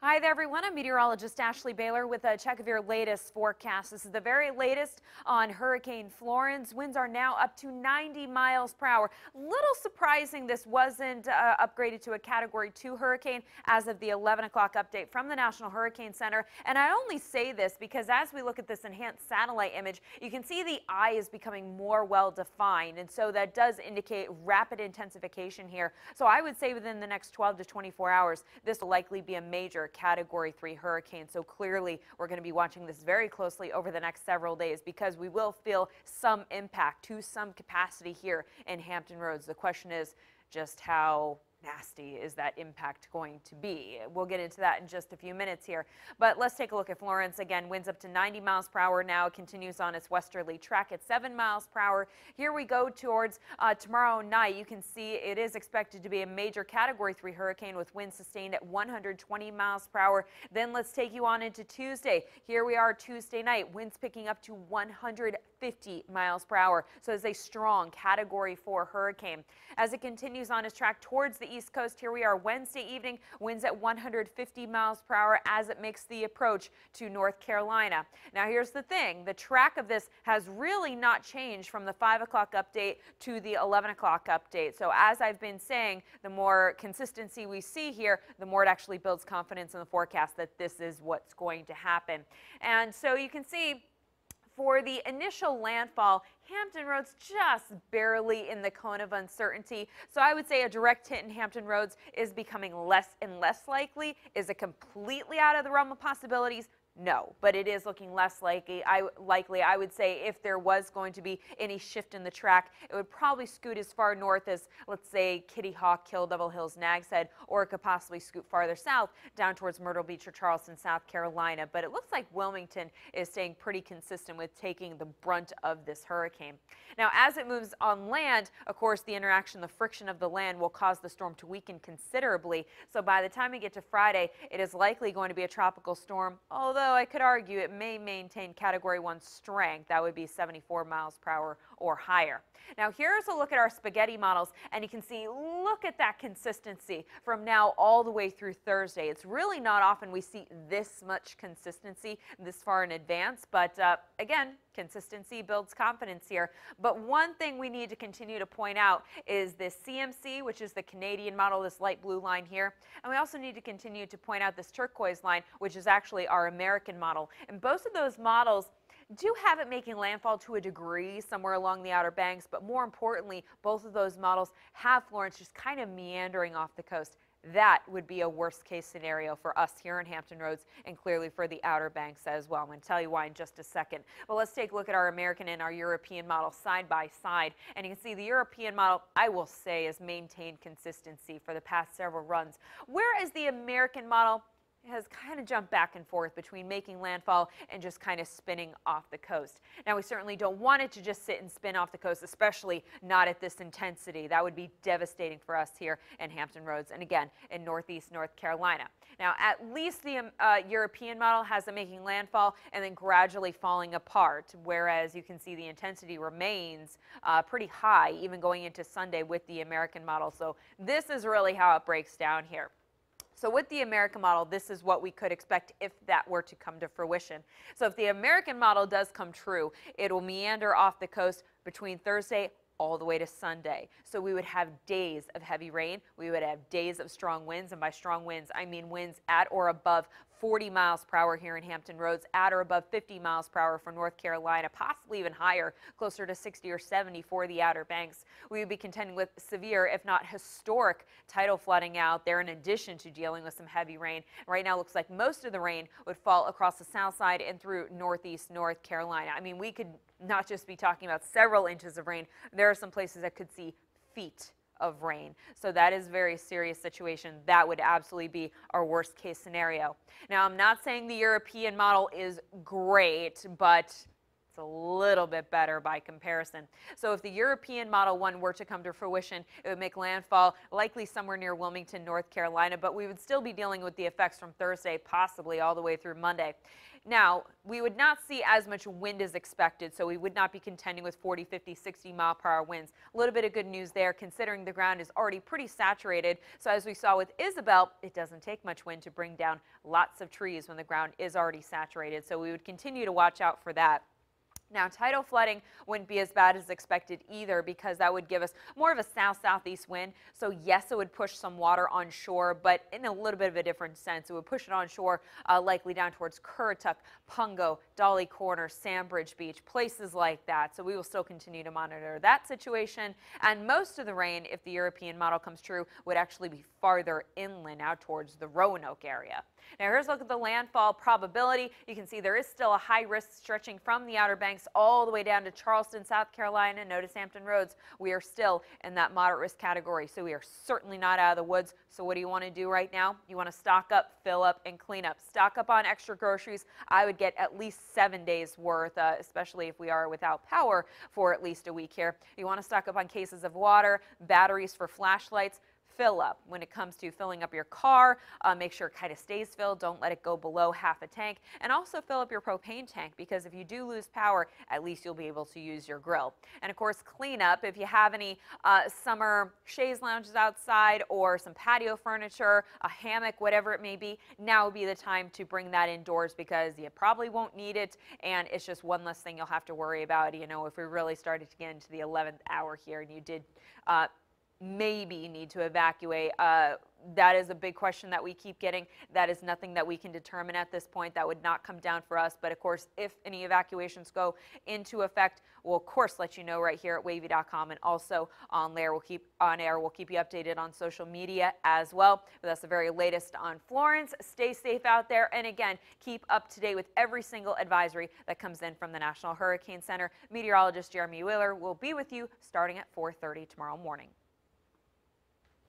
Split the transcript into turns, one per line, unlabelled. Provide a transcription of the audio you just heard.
Hi there, everyone. I'm meteorologist Ashley Baylor with a check of your latest forecast. This is the very latest on Hurricane Florence. Winds are now up to 90 miles per hour. Little surprising this wasn't upgraded to a Category 2 hurricane as of the 11 o'clock update from the National Hurricane Center. And I only say this because as we look at this enhanced satellite image, you can see the eye is becoming more well defined. And so that does indicate rapid intensification here. So I would say within the next 12 to 24 hours, this will likely be a major Category 3 hurricane. So clearly we're going to be watching this very closely over the next several days because we will feel some impact to some capacity here in Hampton Roads. The question is just how nasty is that impact going to be? We'll get into that in just a few minutes here. But let's take a look at Florence. Again, winds up to 90 miles per hour now. It continues on its westerly track at 7 miles per hour. Here we go towards tomorrow night. You can see it is expected to be a major Category 3 hurricane with winds sustained at 120 miles per hour. Then let's take you on into Tuesday. Here we are Tuesday night. Winds picking up to 150 miles per hour. So it's a strong Category 4 hurricane. As it continues on its track towards the East Coast, here we are Wednesday evening, winds at 150 miles per hour as it makes the approach to North Carolina. Now here's the thing, the track of this has really not changed from the 5 o'clock update to the 11 o'clock update. So as I've been saying, the more consistency we see here, the more it actually builds confidence in the forecast that this is what's going to happen. And so you can see for the initial landfall, Hampton Roads just barely in the cone of uncertainty. So I would say a direct hit in Hampton Roads is becoming less and less likely. Is it completely out of the realm of possibilities? No, but it is looking less likely. I would say if there was going to be any shift in the track, it would probably scoot as far north as, let's say, Kitty Hawk, Kill Devil Hills, Nags Head, or it could possibly scoot farther south down towards Myrtle Beach or Charleston, South Carolina. But it looks like Wilmington is staying pretty consistent with taking the brunt of this hurricane. Now, as it moves on land, of course, the interaction, the friction of the land will cause the storm to weaken considerably. So by the time we get to Friday, it is likely going to be a tropical storm, although I could argue it may maintain Category 1 strength. That would be 74 miles per hour or higher. Now here's a look at our spaghetti models, and you can see, look at that consistency from now all the way through Thursday. It's really not often we see this much consistency this far in advance, but again, consistency builds confidence here. But one thing we need to continue to point out is this CMC, which is the Canadian model, this light blue line here. And we also need to continue to point out this turquoise line, which is actually our American model. And both of those models do have it making landfall to a degree somewhere along the Outer Banks, but more importantly, both of those models have Florence just kind of meandering off the coast. That would be a worst case scenario for us here in Hampton Roads and clearly for the Outer Banks as well. I'm going to tell you why in just a second. But let's take a look at our American and our European model side by side. And you can see the European model, I will say, has maintained consistency for the past several runs, whereas the American model has kind of jumped back and forth between making landfall and just kind of spinning off the coast. Now, we certainly don't want it to just sit and spin off the coast, especially not at this intensity. That would be devastating for us here in Hampton Roads and again in northeast North Carolina. Now, at least the European model has it making landfall and then gradually falling apart, whereas you can see the intensity remains pretty high even going into Sunday with the American model. So this is really how it breaks down here. So with the American model, this is what we could expect if that were to come to fruition. So if the American model does come true, it will meander off the coast between Thursday all the way to Sunday. So we would have days of heavy rain. We would have days of strong winds. And by strong winds, I mean winds at or above 40 miles per hour here in Hampton Roads, at or above 50 miles per hour for North Carolina, possibly even higher, closer to 60 or 70 for the Outer Banks. We would be contending with severe, if not historic, tidal flooding out there in addition to dealing with some heavy rain. Right now, it looks like most of the rain would fall across the south side and through northeast North Carolina. I mean, we could not just be talking about several inches of rain. There are some places that could see feet of rain. So that is a very serious situation. That would absolutely be our worst case scenario. Now, I'm not saying the European model is great, but It's a little bit better by comparison. So if the European Model 1 were to come to fruition, it would make landfall likely somewhere near Wilmington, North Carolina, but we would still be dealing with the effects from Thursday, possibly all the way through Monday. Now, we would not see as much wind as expected, so we would not be contending with 40, 50, 60-mile-per-hour winds. A little bit of good news there, considering the ground is already pretty saturated. So as we saw with Isabel, it doesn't take much wind to bring down lots of trees when the ground is already saturated. So we would continue to watch out for that. Now, tidal flooding wouldn't be as bad as expected either, because that would give us more of a south-southeast wind. So yes, it would push some water on shore, but in a little bit of a different sense. It would push it on shore, likely down towards Currituck, Pungo, Dolly Corner, Sandbridge Beach, places like that. So we will still continue to monitor that situation. And most of the rain, if the European model comes true, would actually be farther inland out towards the Roanoke area. Now, here's a look at the landfall probability. You can see there is still a high risk stretching from the Outer Banks all the way down to Charleston, South Carolina. Notice Hampton Roads. We are still in that moderate risk category, so we are certainly not out of the woods. So what do you want to do right now? You want to stock up, fill up, and clean up. Stock up on extra groceries. I would get at least 7 days worth, especially if we are without power for at least a week here. You want to stock up on cases of water, batteries for flashlights. Fill up. When it comes to filling up your car, make sure it kind of stays filled. Don't let it go below half a tank. And also fill up your propane tank, because if you do lose power, at least you'll be able to use your grill. And of course, clean up. If you have any summer chaise lounges outside or some patio furniture, a hammock, whatever it may be, now would be the time to bring that indoors, because you probably won't need it. And it's just one less thing you'll have to worry about, you know, if we really started to get into the 11th hour here and you did maybe need to evacuate. That is a big question that we keep getting. That is nothing that we can determine at this point. That would not come down for us. But of course, if any evacuations go into effect, we'll of course let you know right here at wavy.com, and also on there. We'll keep you updated on social media as well. But that's the very latest on Florence. Stay safe out there, and again, keep up to date with every single advisory that comes in from the National Hurricane Center. Meteorologist Jeremy Wheeler will be with you starting at 4:30 tomorrow morning.